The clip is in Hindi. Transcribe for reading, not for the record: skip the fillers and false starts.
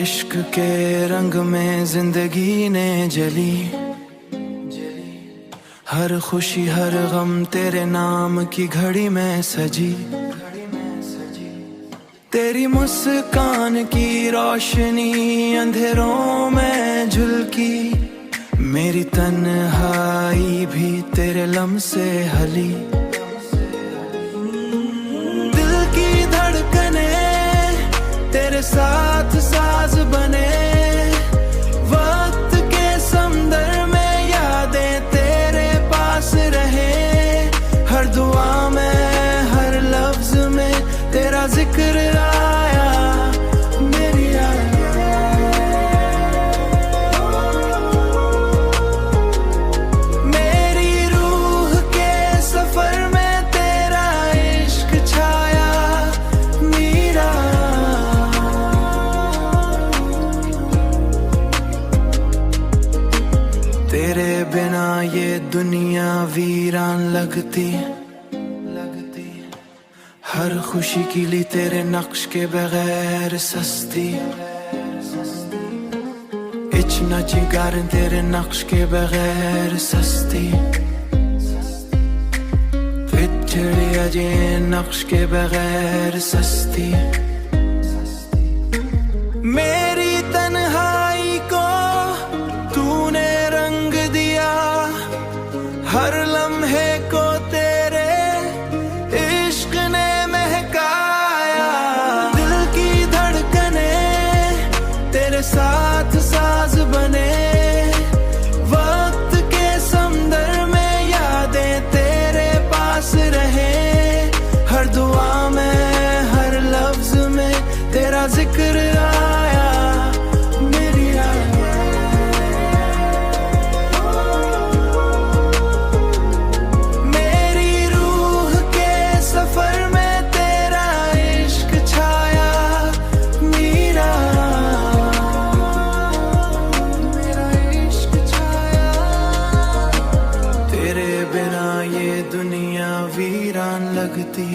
इश्क के रंग में जिंदगी ने जली, हर खुशी हर गम तेरे नाम की घड़ी में सजी। तेरी मुस्कान की रोशनी अंधेरों में झुलकी, मेरी तन्हाई भी तेरे लम से हली। दिल की धड़कने तेरे साथ साज बने, वक्त के समंदर में यादें तेरे पास रहे। हर दुआ में हर लफ्ज में तेरा जिक्र आया, मेरी मेरी रूह के सफर में तेरा इश्क छाया। मीरा तेरे बिना ये दुनिया वीरान लगती, हर खुशी की ली तेरे नक्श के बगैर सस्ती। इचना जिगर तेरे नक्श के बगैर सस्ती, पिछड़ी अजे नक्श के बगैर सस्ती। मेरी तन्हाई को तूने रंग दिया, हर लम्हे को तेरे इश्क ने महकाया। दिल की धड़कने तेरे साथ साज बने, वक्त के समंदर में यादें तेरे पास रहे। हर दुआ में हर लफ्ज में तेरा जिक्र आया, मेरी मेरी रूह के सफर में तेरा इश्क छाया। मीरा मेरा इश्क छाया। तेरे बिना ये दुनिया वीरान लगती,